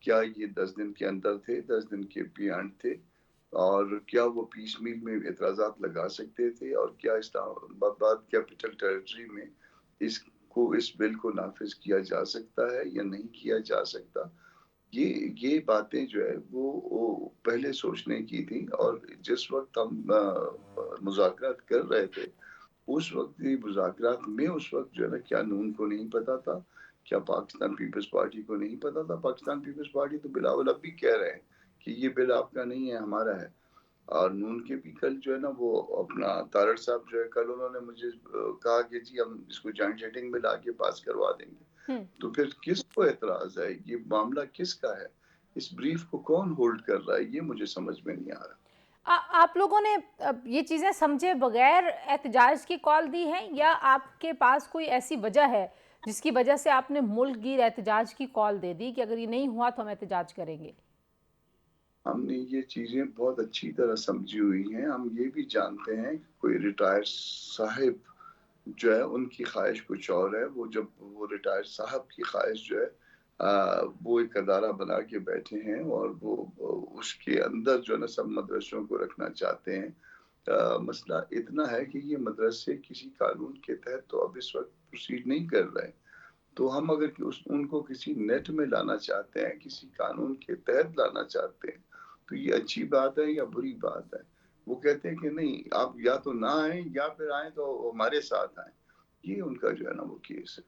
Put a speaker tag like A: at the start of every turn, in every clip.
A: کیا یہ 10 دن کے اندر تھے، 10 دن کے بیانڈ تھے، اور کیا وہ پیس میل میں اعتراضات لگا سکتے تھے، اور کیا اسلام آباد کیپٹل ٹیریٹری میں اس بل کو نافذ کیا جا سکتا ہے یا نہیں کیا جا سکتا. یہ باتیں جو ہے وہ پہلے سوچنے کی تھی. اور جس وقت ہم مذاکرات کر رہے تھے، اس وقت یہ مذاکرات میں اس وقت جو ہے نا کیا نون کو نہیں پتا تھا، کیا پاکستان پیپلز پارٹی کو نہیں پتا تھا. پاکستان پیپلز پارٹی تو بلاول اب بھی کہہ رہے ہیں کہ یہ بل آپ کا نہیں ہے، ہمارا ہے. اور نون کے بھی کل جو ہے نا وہ اپنا تارڑ صاحب جو ہے کل انہوں نے مجھے کہا کہ جی ہم اس کو جوائنٹ سیٹنگ میں لا کے پاس کروا دیں گے. تو پھر کس کو اعتراض ہے؟ یہ معاملہ کس کا ہے؟ اس بریف کو کون ہولڈ کر رہا ہے؟ یہ مجھے سمجھ میں نہیں آ رہا.
B: آپ لوگوں نے یہ چیزیں سمجھے بغیر احتجاج کی کال دی ہے، یا آپ کے پاس کوئی ایسی وجہ ہے جس کی وجہ سے آپ نے ملک گیر احتجاج کی کال دے دی کہ اگر یہ نہیں ہوا تو ہم احتجاج کریں گے؟
A: ہم نے یہ چیزیں بہت اچھی طرح سمجھی ہوئی ہیں. ہم یہ بھی جانتے ہیں کہ کوئی ریٹائر صاحب جو ہے ان کی خواہش کچھ اور ہے. وہ جب وہ ریٹائر صاحب کی خواہش جو ہے وہ ایک ادارہ بنا کے بیٹھے ہیں، اور وہ اس کے اندر جو ہے نا سب مدرسوں کو رکھنا چاہتے ہیں. مسئلہ اتنا ہے کہ یہ مدرسے کسی قانون کے تحت تو اب اس وقت پروسیڈ نہیں کر رہے. تو ہم اگر ان کو کسی نیٹ میں لانا چاہتے ہیں، کسی قانون کے تحت لانا چاہتے ہیں، تو یہ اچھی بات ہے یا بری بات ہے؟ وہ کہتے ہیں کہ نہیں، آپ یا تو نہ آئیں یا پھر آئیں تو ہمارے ساتھ آئیں. یہ ان کا جو ہے نا وہ کیس ہے.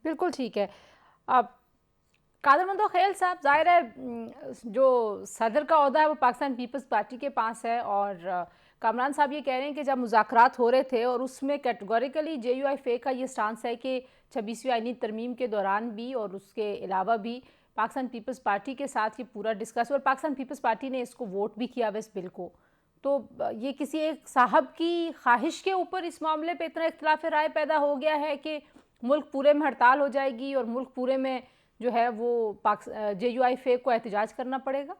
B: بالکل ٹھیک ہے. اب قادر مندو خیل صاحب، ظاہر ہے جو صدر کا عہدہ ہے وہ پاکستان پیپلز پارٹی کے پاس ہے، اور کامران صاحب یہ کہہ رہے ہیں کہ جب مذاکرات ہو رہے تھے اور اس میں کیٹیگوریکلی جے یو آئی فے کا یہ سٹانس ہے کہ 26ویں آئینی ترمیم کے دوران بھی اور اس کے علاوہ بھی پاکستان پیپلز پارٹی کے ساتھ یہ پورا ڈسکس، اور پاکستان پیپلز پارٹی نے اس کو ووٹ بھی کیا ہوا اس بل کو. تو یہ کسی ایک صاحب کی خواہش کے اوپر اس معاملے پہ اتنا اختلاف رائے پیدا ہو گیا ہے کہ ملک پورے میں ہڑتال ہو جائے گی اور ملک پورے میں جو ہے وہ جے یو آئی فے کو احتجاج کرنا پڑے گا؟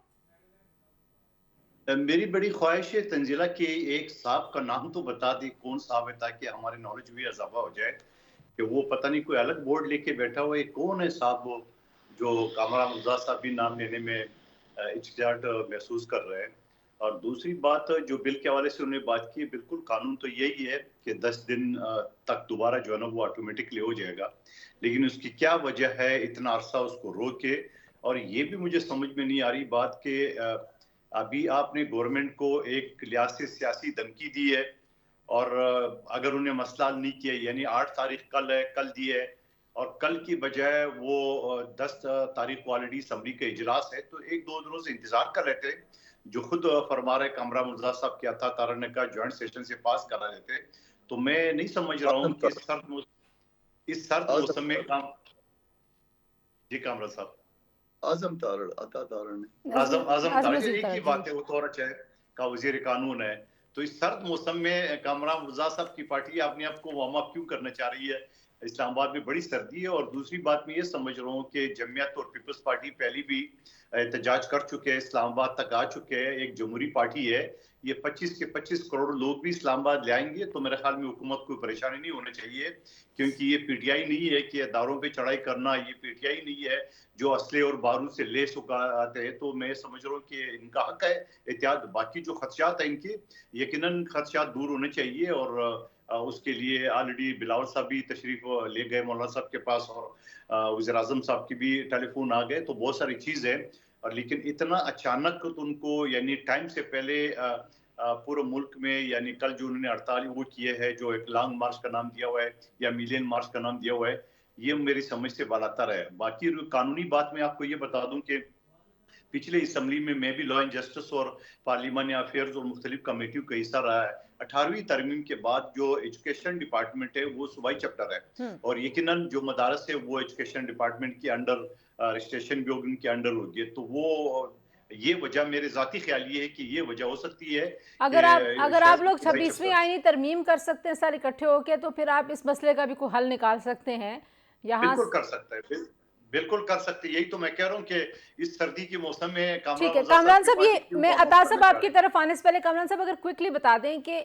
C: میری بڑی خواہش ہے تنزیلہ کہ ایک صاحب کا نام تو بتا دی کون صاحب ہے، تاکہ ہمارے نالج بھی اضافہ ہو جائے کہ وہ پتہ نہیں کوئی الگ بورڈ لے کے بیٹھا ہوا ہے. کون ہے صاحب وہ جو کامران مرزا صاحب بھی نام لینے میں اچکچاہٹ محسوس کر رہے ہیں. اور دوسری بات جو بل کے حوالے سے انہوں نے بات کی، بالکل قانون تو یہی ہے کہ 10 دن تک دوبارہ جو ہے نا وہ آٹومیٹکلی ہو جائے گا، لیکن اس کی کیا وجہ ہے اتنا عرصہ اس کو روک کے. اور یہ بھی مجھے سمجھ میں نہیں آ رہی بات کہ ابھی آپ نے گورنمنٹ کو ایک لحاظ سے سیاسی دھمکی دی ہے، اور اگر انہیں مسئلہ حل نہیں کیا، یعنی 8 تاریخ کل ہے، کل دی ہے، اور کل کی بجائے وہ 10 تاریخ کو آلریڈی اسمبلی کا اجلاس ہے، تو 1-2 دنوں سے انتظار کر رہے تھے. جو خود فرما رہے کامران مرزا صاحب کیا تھا، تارڑ نے کہا جوائنٹ سیشن سے پاس کرا دیتے. تو میں نہیں سمجھ رہا ہوں کہ اس سرد موسم میں کام. جی کامران صاحب.
A: اعظم تارڑ، عطا تارڑ نے
C: اعظم تارڑ ایک ہی بات ہے، وہ تو چاہے کا وزیر قانون ہے. تو اس سرد موسم میں کامران مرزا صاحب کی پارٹی اپنے آپ کو وارم اپ کیوں کرنا چاہ رہی ہے؟ اسلام آباد میں بڑی سردی ہے. اور دوسری بات میں یہ سمجھ رہا ہوں کہ جمعیت اور پیپلز پارٹی پہلی بھی احتجاج کر چکے ہیں، اسلام آباد تک آ چکے ہیں. ایک جمہوری پارٹی ہے، یہ 25 کے 25 کروڑ لوگ بھی اسلام آباد لے آئیں گے، تو میرے خیال میں حکومت کو پریشانی نہیں ہونا چاہیے. کیونکہ یہ پی ٹی آئی نہیں ہے کہ اداروں پہ چڑھائی کرنا، یہ پی ٹی آئی نہیں ہے جو اسلحے اور بارود سے لیس آتے ہیں. تو میں سمجھ رہا ہوں کہ ان کا حق ہے احتیاط. باقی جو خدشات ہیں ان کے یقیناً خدشات دور ہونے چاہیے، اور اس کے لیے آلریڈی بلاول صاحب بھی تشریف لے گئے مولانا صاحب کے پاس، اور وزیر اعظم صاحب کی بھی ٹیلی فون آ گئے. تو بہت ساری چیز ہے، لیکن اتنا اچانک ان کو یعنی ٹائم سے پہلے پورے ملک میں، یعنی کل جو انہوں نے ہڑتال وہ کیے ہے، جو ایک لانگ مارچ کا نام دیا ہوا ہے یا میلین مارچ کا نام دیا ہوا ہے، یہ میری سمجھ سے بالاتر ہے. باقی قانونی بات میں آپ کو یہ بتا دوں کہ پچھلے اسمبلی میں بھی لا اینڈ جسٹس اور پارلیمانی افیئرز اور مختلف کمیٹیوں کا حصہ رہا ہے. 18ویں ترمیم کے بعد جو ایجوکیشن ڈپارٹمنٹ ہے وہ صوبائی چیپٹر ہے، اور یقیناً جو مدارس ہے وہ ایجوکیشن ڈپارٹمنٹ کے انڈر رجسٹریشن بھی ان کے انڈر ہوگی. تو وہ یہ وجہ میرے ذاتی خیال یہ ہے کہ یہ وجہ ہو سکتی ہے.
B: اگر آپ لوگ 26ویں آئینی ترمیم کر سکتے ہیں سر اکٹھے ہو کے، تو پھر آپ اس مسئلے کا بھی کوئی حل نکال سکتے ہیں.
C: بالکل کر سکتا ہے، بالکل کر سکتے. یہی تو میں کہہ رہا ہوں کہ اس سردی کے موسم میں
B: ٹھیک ہے کامران صاحب، یہ میں عطا صاحب آپ کی طرف آنے سے پہلے کامران صاحب اگر کوئکلی بتا دیں کہ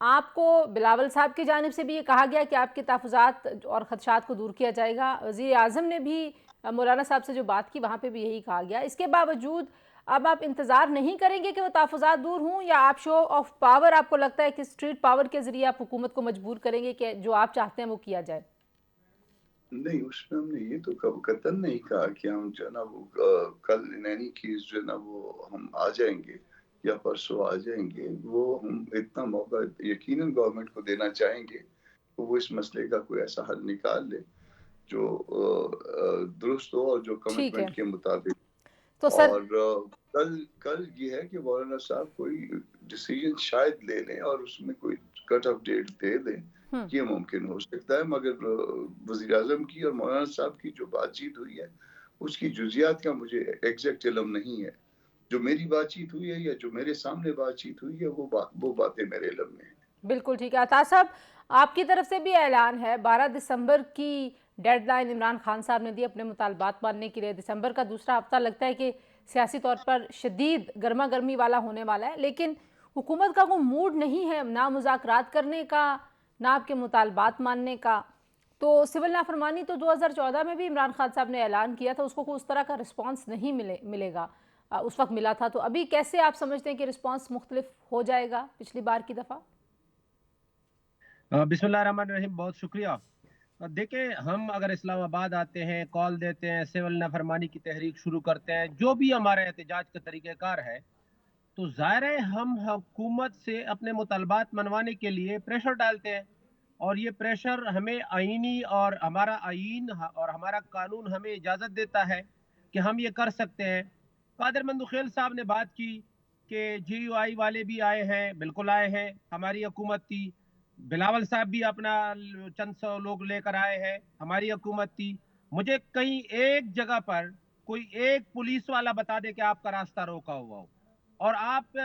B: آپ کو بلاول صاحب کی جانب سے بھی یہ کہا گیا کہ آپ کے تحفظات اور خدشات کو دور کیا جائے گا. وزیر اعظم نے بھی مولانا صاحب سے جو بات کی وہاں پہ بھی یہی کہا گیا. اس کے باوجود اب آپ انتظار نہیں کریں گے کہ وہ تحفظات دور ہوں, یا آپ شو آف پاور آپ کو لگتا ہے کہ اسٹریٹ پاور کے ذریعے آپ حکومت کو مجبور کریں گے کہ جو آپ چاہتے ہیں وہ کیا جائے؟
A: نہیں، اس میں ہم نے یہ تو قطعاً نہیں کہا کہ ہم جو ہے نا وہ کل ان اینی کیس جو ہے نا وہ ہم آ جائیں گے یا پرسوں آ جائیں گے. وہ ہم اتنا موقع یقیناً گورنمنٹ کو دینا چاہیں گے کہ وہ اس مسئلے کا کوئی ایسا حل نکال لے جو درست ہو اور جو
B: ٹھیک ہے.
A: کمٹمنٹ کے مطابق.
B: تو سر
A: اور کل یہ ہے کہ مولانا صاحب کوئی ڈیسیجن شاید لے لیں اور اس میں کوئی کٹ آف ڈیٹ دے دیں. یہ ممکن ہو سکتا ہے, مگر وزیر اعظم کی اور مولانا صاحب کی جو بات چیت ہوئی ہے اس کی جزیات کا مجھے ایگزیکٹ علم نہیں ہے. جو میری بات چیت ہوئی ہے یا جو میرے سامنے بات چیت ہوئی ہے وہ باتیں میرے علم میں ہیں.
B: بالکل ٹھیک ہے. عطا صاحب, آپ کی طرف سے بھی اعلان ہے 12 دسمبر کی ڈیڈ لائن عمران خان صاحب نے دی اپنے مطالبات ماننے کے لیے. دسمبر کا دوسرا ہفتہ لگتا ہے کہ سیاسی طور پر شدید گرما گرمی والا ہونے والا ہے, لیکن حکومت کا کوئی موڈ نہیں ہے نہ مذاکرات کرنے کا نہ آپ کے مطالبات ماننے کا. تو سول نافرمانی تو 2014 میں بھی عمران خان صاحب نے اعلان کیا تھا, اس کو کوئی اس طرح کا رسپانس نہیں ملے گا, اس وقت ملا تھا. تو ابھی کیسے آپ سمجھتے ہیں کہ رسپانس مختلف ہو جائے گا پچھلی بار کی دفعہ؟
D: بسم اللہ الرحمن الرحیم. بہت شکریہ. دیکھیں, ہم اگر اسلام آباد آتے ہیں, کال دیتے ہیں, سول نافرمانی کی تحریک شروع کرتے ہیں, جو بھی ہمارے احتجاج کا طریقہ کار ہے, تو ظاہر ہے ہم حکومت سے اپنے مطالبات منوانے کے لیے پریشر ڈالتے ہیں. اور یہ پریشر ہمیں آئینی اور ہمارا آئین اور ہمارا قانون ہمیں اجازت دیتا ہے کہ ہم یہ کر سکتے ہیں. قادر مندوخیل صاحب نے بات کی کہ جی یو آئی والے بھی آئے ہیں. بالکل آئے ہیں, ہماری حکومت تھی. بلاول صاحب بھی اپنا چند سو لوگ لے کر آئے ہیں, ہماری حکومت تھی. مجھے کہیں ایک جگہ پر کوئی ایک پولیس والا بتا دے کہ آپ کا راستہ روکا ہوا ہو. اور آپ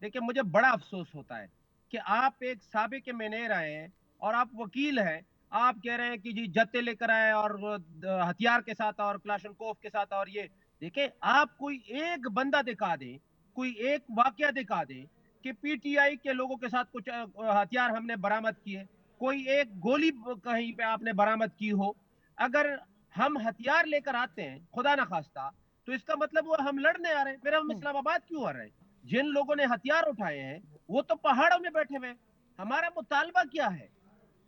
D: دیکھیں, مجھے بڑا افسوس ہوتا ہے کہ آپ ایک سابق مینیر آئے ہیں اور آپ وکیل ہیں, آپ کہہ رہے ہیں کہ جی جتے لے کر آئے اور ہتھیار کے ساتھ اور کلاشنکوف کے ساتھ. اور یہ دیکھیں, آپ کوئی ایک بندہ دکھا دیں, کوئی ایک واقعہ دکھا دیں کہ پی ٹی آئی کے لوگوں کے ساتھ کچھ ہتھیار ہم نے برآمد کیے, کوئی ایک گولی کہیں پہ آپ نے برآمد کی ہو. اگر ہم ہتھیار لے کر آتے ہیں خدا نخواستہ, تو اس کا مطلب وہ ہم لڑنے آ رہے ہیں. پھر ہم اسلام آباد کیوں آ رہے ہیں؟ جن لوگوں نے ہتھیار اٹھائے ہیں وہ تو پہاڑوں میں بیٹھے ہوئے ہیں. ہمارا مطالبہ کیا ہے؟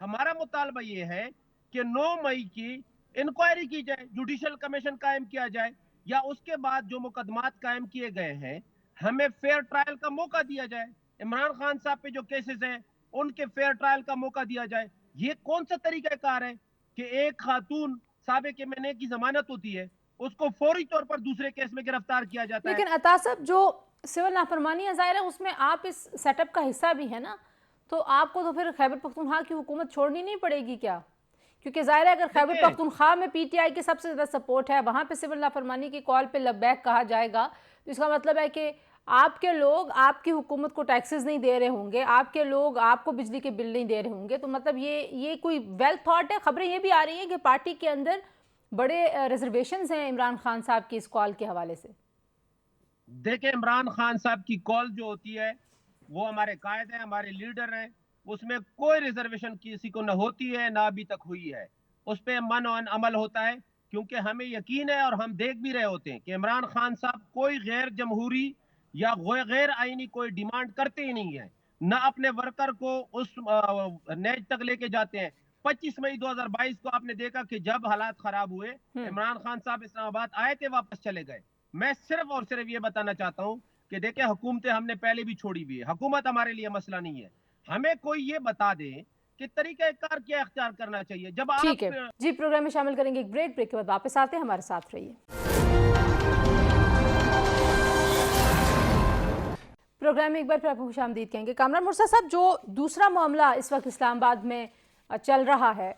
D: ہمارا مطالبہ یہ ہے کہ 9 مئی کی انکوائری کی جائے, جوڈیشل کمیشن قائم کیا جائے, یا اس کے بعد جو مقدمات قائم کیے گئے ہیں ہمیں فیئر ٹرائل کا موقع دیا جائے. عمران خان صاحب پہ جو کیسز ہیں ان کے فیئر ٹرائل کا موقع دیا جائے. یہ کون سا طریقہ کار ہے کہ ایک خاتون سابق مینیر کی ضمانت ہوتی ہے, اس کو فوری طور پر دوسرے کیس میں گرفتار کیا جاتا ہے.
B: لیکن عطا صاحب, جو سول نافرمانی ہے ظاہر ہے اس میں آپ اس سیٹ اپ کا حصہ بھی ہے نا, تو آپ کو تو پھر خیبر پختونخوا کی حکومت چھوڑنی نہیں پڑے گی کیا؟ کیونکہ ظاہر ہے اگر خیبر پختونخوا میں پی ٹی آئی کی سب سے زیادہ سپورٹ ہے, وہاں پہ سول نافرمانی کی کال پہ لبیک کہا جائے گا, تو اس کا مطلب ہے کہ آپ کے لوگ آپ کی حکومت کو ٹیکسز نہیں دے رہے ہوں گے, آپ کے لوگ آپ کو بجلی کے بل نہیں دے رہے ہوں گے. تو مطلب یہ کوئی ویل تھاٹ ہے. خبریں یہ بھی آ رہی ہیں کہ پارٹی کے اندر بڑے ریزرویشنز ہیں عمران خان صاحب کی اس کال کے حوالے سے.
D: دیکھیں, عمران خان صاحب کی کال جو ہوتی ہے وہ ہمارے قائد ہیں, ہمارے لیڈر ہیں, اس میں کوئی ریزرویشن کسی کو نہ ہوتی ہے نہ ابھی تک ہوئی ہے. اس پہ من و عمل ہوتا ہے, کیونکہ ہمیں یقین ہے اور ہم دیکھ بھی رہے ہوتے ہیں کہ عمران خان صاحب کوئی غیر جمہوری یا غیر آئینی کوئی ڈیمانڈ کرتے ہی نہیں ہے, نہ اپنے ورکر کو اس نیج تک لے کے جاتے ہیں. 25 مئی 2022 کو آپ نے دیکھا کہ جب حالات خراب ہوئے, عمران خان صاحب اسلام آباد آئے تھے, واپس چلے گئے. میں صرف اور صرف یہ بتانا چاہتا ہوں کہ دیکھیں, حکومتیں ہم نے پہلے بھی چھوڑی بھی ہے, حکومت ہمارے لیے مسئلہ نہیں ہے. ہمیں کوئی یہ بتا دے کہ طریقہ کار کیا اختیار کرنا چاہیے. جب آپ
B: ٹھیک ہے جی, پروگرام میں شامل کریں گے ایک بریک کے بعد واپس آتے ہیں, ہمارے ساتھ رہیے. پروگرام میں ایک بار پھر آپ کو خوش آمدید کہیں گے. کامران مرسا صاحب, جو دوسرا معاملہ اس وقت اسلام آباد میں چل رہا ہے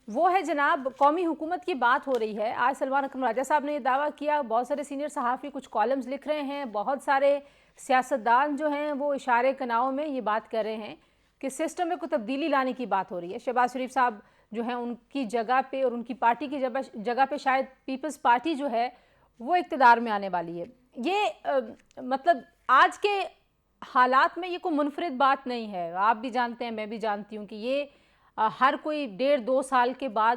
B: وہ ہے جناب قومی حکومت کی بات ہو رہی ہے. آج سلمان اکرم راجہ صاحب نے یہ دعویٰ کیا, بہت سارے سینئر صحافی کچھ کالمز لکھ رہے ہیں, بہت سارے سیاستدان جو ہیں وہ اشارے کناؤں میں یہ بات کر رہے ہیں کہ سسٹم میں کوئی تبدیلی لانے کی بات ہو رہی ہے. شہباز شریف صاحب جو ہیں ان کی جگہ پہ اور ان کی پارٹی کی جگہ پہ شاید پیپلز پارٹی جو ہے وہ اقتدار میں آنے والی ہے. یہ مطلب آج کے حالات میں یہ کوئی منفرد بات نہیں ہے. آپ بھی جانتے ہیں, میں بھی جانتی ہوں کہ یہ ہر کوئی 1.5-2 سال کے بعد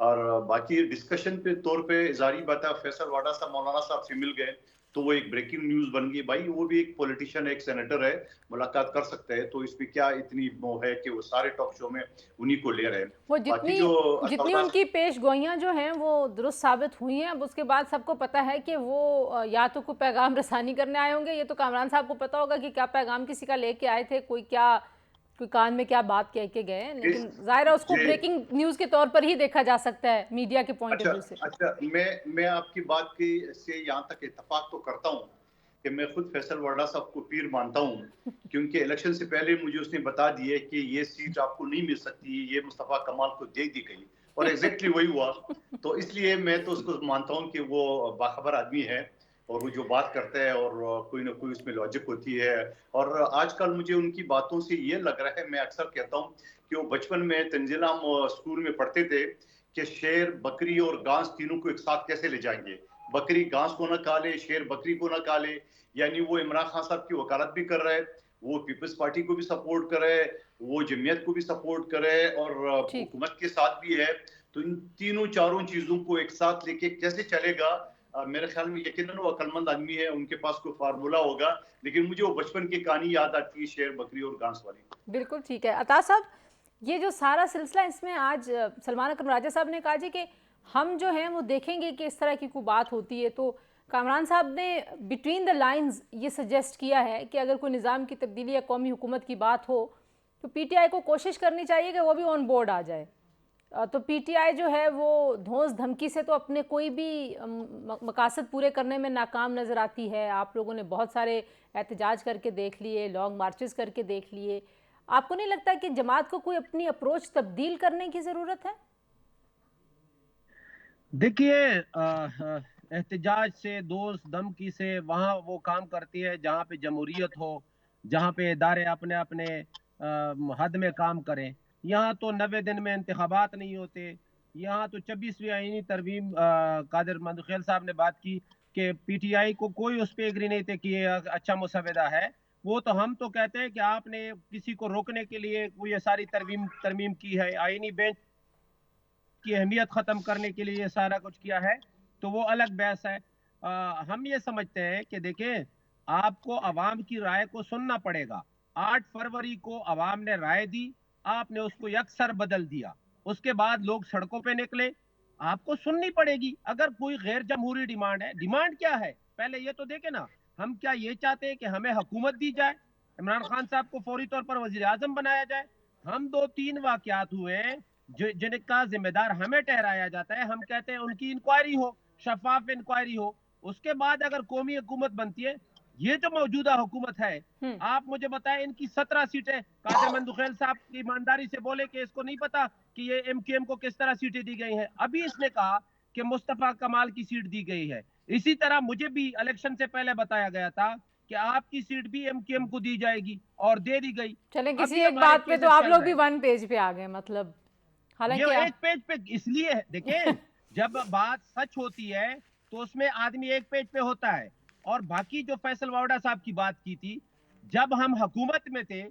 C: اور باقی ڈسکشن پہ طور پہ ظاہری بات ہے فیصل واڈا صاحب مولانا صاحب سے مل گئے تو وہ ایک بریکنگ نیوز بن گئی. بھائی وہ بھی ایک پولیٹیشین ایک سینیٹر ہے, ملاقات کر سکتے ہیں, تو اس میں کیا اتنی وہ ہے کہ وہ سارے ٹاک شو میں انہی کو لے رہے ہیں.
B: وہ جتنی ان کی پیش گوئیاں جو ہیں وہ درست ثابت ہوئی ہیں. اب اس کے بعد سب کو پتہ ہے کہ وہ یا تو کوئی پیغام رسانی کرنے آئے ہوں گے, یہ تو کامران صاحب کو پتہ ہوگا کہ کیا پیغام کسی کا لے کے آئے تھے, کوئی کان میں کیا بات کہہ کے گئے, لیکن ظاہر ہے اس کو بریکنگ نیوز کے طور پر ہی دیکھا جا سکتا ہے میڈیا کے پوائنٹ آف ویو سے.
C: اچھا, میں آپ کی بات سے یہاں تک اتفاق تو کرتا ہوں کہ میں خود فیصل واڈا صاحب کو پیر مانتا ہوں, کیونکہ الیکشن سے پہلے مجھے اس نے بتا دیے کہ یہ سیٹ آپ کو نہیں مل سکتی, یہ مصطفیٰ کمال کو دے دی گئی, اور ایگزیکٹلی وہی ہوا. تو اس لیے میں تو اس کو مانتا ہوں کہ وہ باخبر آدمی ہے اور وہ جو بات کرتا ہے اور کوئی نہ کوئی اس میں لاجک ہوتی ہے. اور آج کل مجھے ان کی باتوں سے یہ لگ رہا ہے, میں اکثر کہتا ہوں کہ وہ بچپن میں تنزیل عام اسکول میں پڑھتے تھے کہ شیر, بکری اور گانس تینوں کو ایک ساتھ کیسے لے جائیں گے, بکری گانس کو نہ کھا لے, شیر بکری کو نہ کھا لے. یعنی وہ عمران خان صاحب کی وکالت بھی کر رہے, وہ پیپلز پارٹی کو بھی سپورٹ کر رہے, وہ جمعیت کو بھی سپورٹ کر رہے اور حکومت کے ساتھ بھی ہے. تو ان تینوں چاروں چیزوں کو ایک ساتھ لے کے کیسے چلے گا, میرے خیال میں یقیناً وہ عقل مند آدمی ہے, ان کے پاس کوئی فارمولا ہوگا. لیکن مجھے وہ بچپن کی کہانی یاد آتی ہے, شیر بکری اور گانس والی.
B: بالکل ٹھیک ہے. عطا صاحب, یہ جو سارا سلسلہ, اس میں آج سلمان اکرم راجہ صاحب نے کہا جی کہ ہم جو ہیں وہ دیکھیں گے کہ اس طرح کی کوئی بات ہوتی ہے, تو کامران صاحب نے بٹوین دا لائنز یہ سجیسٹ کیا ہے کہ اگر کوئی نظام کی تبدیلی یا قومی حکومت کی بات ہو تو پی ٹی آئی کو کوشش کرنی چاہیے کہ وہ بھی آن بورڈ آ جائے. تو پی ٹی آئی جو ہے وہ دھونس دھمکی سے تو اپنے کوئی بھی مقاصد پورے کرنے میں ناکام نظر آتی ہے. آپ لوگوں نے بہت سارے احتجاج کر کے دیکھ لیے, لانگ مارچز کر کے دیکھ لیے. آپ کو نہیں لگتا کہ جماعت کو کوئی اپنی اپروچ تبدیل کرنے کی ضرورت ہے؟
D: دیکھیے, احتجاج سے, دوست دھمکی سے وہاں وہ کام کرتی ہے جہاں پہ جمہوریت ہو, جہاں پہ ادارے اپنے اپنے حد میں کام کریں. یہاں تو 90 دن میں انتخابات نہیں ہوتے. یہاں تو 26ویں آئینی ترمیم, قادر مندخیل صاحب نے بات کی کہ پی ٹی آئی کو کوئی اس پہ ایگری نہیں تھے کہ یہ اچھا مسودہ ہے. وہ تو ہم تو کہتے ہیں کہ آپ نے کسی کو روکنے کے لیے یہ ساری ترمیم کی ہے, آئینی بینچ کی اہمیت ختم کرنے کے لیے یہ سارا کچھ کیا ہے, تو وہ الگ بحث ہے. ہم یہ سمجھتے ہیں کہ دیکھیں, آپ کو عوام کی رائے کو سننا پڑے گا. 8 فروری کو عوام نے رائے دی, آپ نے اس کو یکسر بدل دیا. اس کے بعد لوگ سڑکوں پہ نکلے, آپ کو سننی پڑے گی. اگر کوئی غیر جمہوری ڈیمانڈ ہے, ڈیمانڈ کیا ہے پہلے یہ تو دیکھیں نا. ہم کیا یہ چاہتے ہیں کہ ہمیں حکومت دی جائے, عمران خان صاحب کو فوری طور پر وزیر اعظم بنایا جائے؟ ہم 2-3 واقعات ہوئے ہیں جن کا ذمہ دار ہمیں ٹھہرایا جاتا ہے. ہم کہتے ہیں ان کی انکوائری ہو, شفاف انکوائری ہو. اس کے بعد اگر قومی حکومت بنتی ہے, یہ جو موجودہ حکومت ہے, آپ مجھے بتائیں ان کی 17 سیٹیں, قادر مندخیل صاحب کی ایمانداری سے بولے کہ اس کو نہیں پتا کہ یہ ایم کیو ایم کو کس طرح سیٹیں دی گئی ہیں. ابھی اس نے کہا کہ مصطفیٰ کمال کی سیٹ دی گئی ہے. اسی طرح مجھے بھی الیکشن سے پہلے بتایا گیا تھا کہ آپ کی سیٹ بھی ایم کیو ایم کو دی جائے گی, اور دے دی گئی.
B: چلیں کسی ایک بات پہ تو آپ لوگ بھی 1 پیج پہ آ گئے, مطلب
D: یہ 1 پیج پہ اس لیے ہے. دیکھیں, جب بات سچ ہوتی ہے تو اس میں آدمی 1 پیج پہ ہوتا ہے. اور باقی جو فیصل واوڈا صاحب کی بات کی تھی, جب ہم حکومت میں تھے,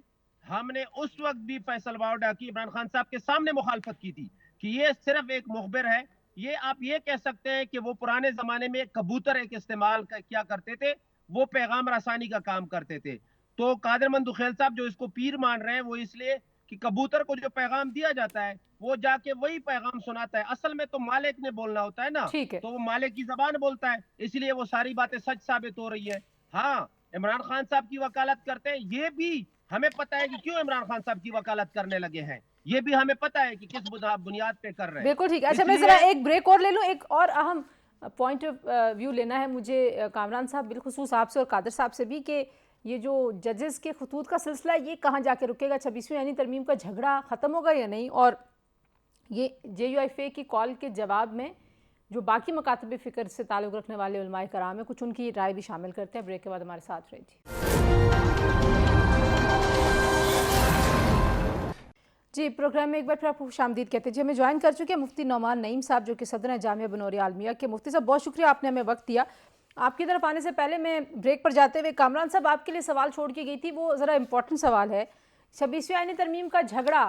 D: ہم نے اس وقت بھی فیصل واوڈا کی عمران خان صاحب کے سامنے مخالفت کی تھی کہ یہ صرف ایک مخبر ہے. یہ آپ یہ کہہ سکتے ہیں کہ وہ پرانے زمانے میں کبوتر ایک استعمال کیا کرتے تھے, وہ پیغام رسانی کا کام کرتے تھے. تو قادر مندخیل صاحب جو اس کو پیر مان رہے ہیں, وہ اس لیے کہ کبوتر کو جو پیغام دیا جاتا ہے وہ جا کے وہی پیغام سناتا ہے. اصل میں تو مالک نے بولنا ہوتا ہے نا, تو وہ مالک کی زبان بولتا ہے, اس لیے وہ ساری باتیں سچ ثابت ہو رہی ہے. ہاں, عمران خان صاحب کی وکالت کرتے ہیں, یہ بھی ہمیں پتا ہے کہ کیوں عمران خان صاحب کی وکالت کرنے لگے ہیں. یہ بھی ہمیں پتا ہے کہ کس بنیاد پہ کر رہے ہیں.
B: بالکل ٹھیک ہے. اچھا, میں ذرا ایک بریک اور لے لوں. ایک اور اہم پوائنٹ آف ویو لینا ہے مجھے کامران صاحب, بالخصوص آپ سے اور قادر صاحب سے بھی, کہ یہ جو ججز کے خطوط کا سلسلہ یہ کہاں جا کے رکے گا؟ 26ویں یعنی ترمیم کا جھگڑا ختم ہوگا یا نہیں؟ اور یہ جے یو ایف اے کی کال کے جواب میں جو باقی مکاتب فکر سے تعلق رکھنے والے علماء کرام ہیں, کچھ ان کی رائے بھی شامل کرتے ہیں. بریک کے بعد ہمارے ساتھ رہیے. جی, پروگرام میں ایک بار پھر آپ کو خوش آمدید کہتے ہیں. جی, ہمیں جوائن کر چکے ہیں مفتی نعمان نعیم صاحب, جو کہ صدر ہیں جامعہ بنور عالمیہ کے. مفتی صاحب, بہت شکریہ, آپ نے ہمیں وقت دیا. آپ کی طرف آنے سے پہلے میں بریک پر جاتے ہوئے کامران صاحب آپ کے لیے سوال چھوڑ کے گئی تھی, وہ ذرا امپورٹنٹ سوال ہے. 26ویں آئینی ترمیم کا جھگڑا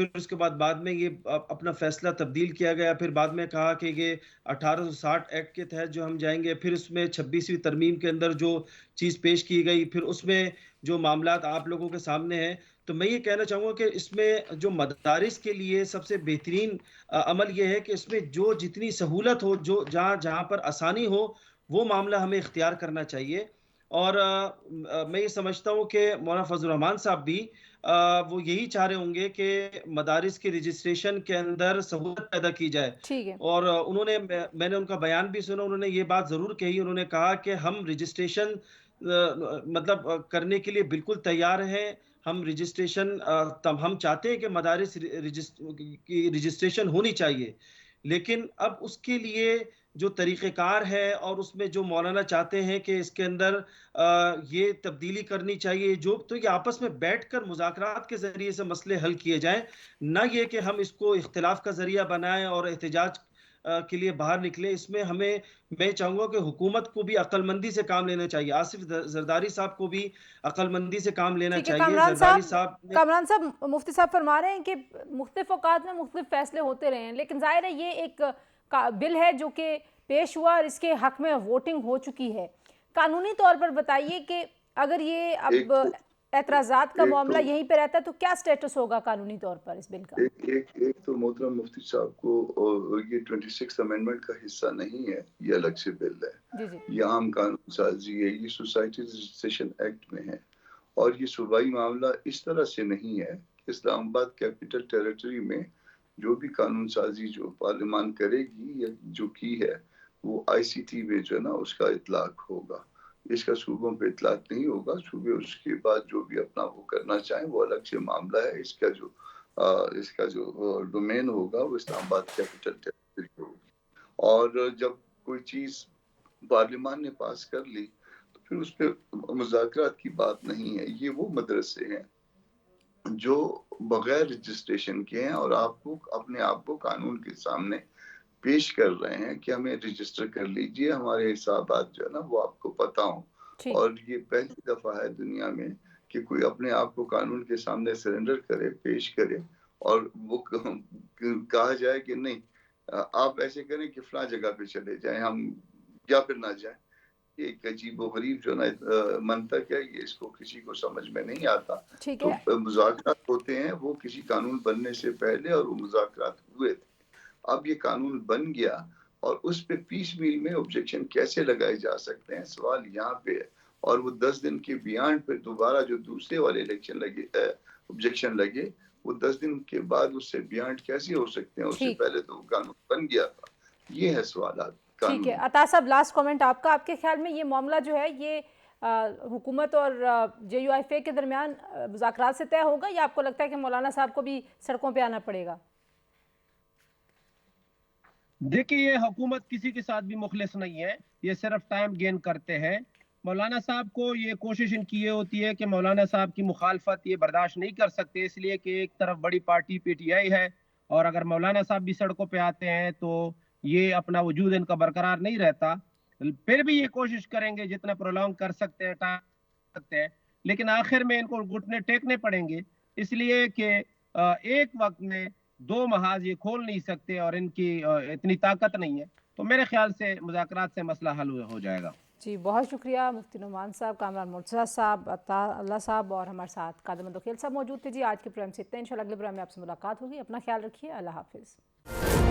E: پھر اس کے بعد میں یہ اپنا فیصلہ تبدیل کیا گیا، پھر بعد میں کہا کہ یہ 1860 ایکٹ کے تحت جو ہم جائیں گے، پھر اس میں 26ویں ترمیم کے اندر جو چیز پیش کی گئی، پھر اس میں جو معاملات آپ لوگوں کے سامنے ہیں. تو میں یہ کہنا چاہوں گا کہ اس میں جو مدارس کے لیے سب سے بہترین عمل یہ ہے کہ اس میں جو جتنی سہولت ہو، جو جہاں پر آسانی ہو، وہ معاملہ ہمیں اختیار کرنا چاہیے. اور میں یہ سمجھتا ہوں کہ مولانا فضل الرحمان صاحب بھی وہ یہی چاہ رہے ہوں گے کہ مدارس کے رجسٹریشن کے اندر سہولت پیدا کی جائے.
B: ٹھیک ہے.
E: اور میں نے ان کا بیان بھی سنا، انہوں نے یہ بات ضرور کہی، انہوں نے کہا کہ ہم رجسٹریشن مطلب کرنے کے لیے بالکل تیار ہیں. ہم رجسٹریشن ہم چاہتے ہیں کہ مدارس کی رجسٹریشن ہونی چاہیے، لیکن اب اس کے لیے جو طریقہ کار ہے اور اس میں جو مولانا چاہتے ہیں کہ اس کے اندر یہ تبدیلی کرنی چاہیے، تو یہ آپس میں بیٹھ کر مذاکرات کے ذریعے سے مسئلے حل کیے جائیں، نہ یہ کہ ہم اس کو اختلاف کا ذریعہ بنائیں اور احتجاج کے لیے باہر نکلیں. اس میں میں چاہوں گا کہ حکومت کو بھی عقل مندی سے کام لینا چاہیے. آصف زرداری صاحب کو بھی عقل مندی سے کام لینا چاہیے.
B: کامران صاحب، مفتی صاحب فرما رہے ہیں کہ مختلف اوقات میں مختلف فیصلے ہوتے رہے ہیں، لیکن ظاہر ہے یہ ایک بل ہے جو کہ پیش ہوا اور اس کے حق میں ووٹنگ ہو چکی ہے. قانونی طور پر بتائیے کہ اگر یہ اب اعتراضات کا معاملہ یہیں پہ رہتا ہے تو کیا سٹیٹس ہوگا قانونی طور پر اس بل کا؟
A: ایک تو محترم مفتی صاحب کو یہ 26 امینڈمنٹ کا حصہ نہیں ہے، یہ الگ سے بل ہے. یہ عام قانون سازی ہے، یہ سوسائٹی رجسٹریشن ایکٹ میں ہے. اور یہ صوبائی معاملہ اس طرح سے نہیں ہے کہ اسلام آباد کیپٹل ٹیریٹری میں جو بھی قانون سازی جو پارلیمان کرے گی یا جو کی ہے وہ ICT میں جو ہے نا اس کا اطلاق ہوگا. اس کا صوبوں پہ اطلاق نہیں ہوگا. صوبے اس کے بعد جو بھی اپنا وہ کرنا چاہیں وہ الگ سے معاملہ ہے. اس کا جو ڈومین ہوگا وہ اسلام آباد کیپٹل ٹیریٹری ہوگی. اور جب کوئی چیز پارلیمان نے پاس کر لی تو پھر اس پہ مذاکرات کی بات نہیں ہے. یہ وہ مدرسے ہیں جو بغیر رجسٹریشن کے ہیں اور آپ کو اپنے آپ کو قانون کے سامنے پیش کر رہے ہیں کہ ہمیں رجسٹر کر لیجئے، ہمارے حسابات جو ہے نا وہ آپ کو پتہ ہوں. اور یہ پہلی دفعہ ہے دنیا میں کہ کوئی اپنے آپ کو قانون کے سامنے سرنڈر کرے، پیش کرے اور وہ کہا جائے کہ نہیں آپ ایسے کریں کہ فلاں جگہ پہ چلے جائیں ہم یا پھر نہ جائیں. ایک عجیب و غریب جو نا منطق ہے، یہ اس کو کسی کو سمجھ میں نہیں آتا. تو مذاکرات ہوتے ہیں وہ کسی قانون بننے سے پہلے اور وہ مذاکرات ہوئے تھے. اب یہ قانون بن گیا اور اس پہ پیس میل میں آبجیکشن کیسے لگائے جا سکتے ہیں، سوال یہاں پہ ہے. اور وہ 10 دن کے بیانڈ پہ دوبارہ جو دوسرے والے آبجیکشن لگے وہ 10 دن کے بعد اس سے بیانڈ کیسے ہو سکتے ہیں؟ اس سے پہلے تو قانون بن گیا تھا. یہ ہے سوالات.
B: ٹھیک ہے عطا صاحب، لاسٹ کامنٹ آپ کا. آپ کے خیال میں یہ معاملہ جو ہے یہ حکومت اور JUIFA کے درمیان مذاکرات سے طے ہوگا یا آپ کو لگتا ہے کہ مولانا صاحب کو بھی سڑکوں پہ آنا پڑے گا؟
D: دیکھیں یہ حکومت کسی کے ساتھ بھی مخلص نہیں ہے، یہ صرف ٹائم گین کرتے ہیں. مولانا صاحب کو یہ کوشش ان کی یہ ہوتی ہے کہ مولانا صاحب کی مخالفت یہ برداشت نہیں کر سکتے، اس لیے کہ ایک طرف بڑی پارٹی PTI ہے اور اگر مولانا صاحب بھی سڑکوں پہ آتے ہیں تو یہ اپنا وجود ان کا برقرار نہیں رہتا. پھر بھی یہ کوشش کریں گے جتنا پرولونگ کر سکتے ہیں، لیکن آخر میں ان کو گھٹنے ٹیکنے پڑیں گے، اس لیے کہ ایک وقت میں 2 محاذ یہ کھول نہیں سکتے اور ان کی اتنی طاقت نہیں ہے. تو میرے خیال سے مذاکرات سے مسئلہ حل ہو جائے گا.
B: جی بہت شکریہ مفتی نعمان صاحب، کامران مرتضیٰ صاحب، عطا اللہ صاحب اور ہمارے ساتھ قادم الدخیل صاحب موجود تھے. جی آج کے پروگرام سے اتنا، انشاءاللہ اگلے پروگرام میں آپ سے ملاقات ہوگی. اپنا خیال رکھیے. اللہ حافظ.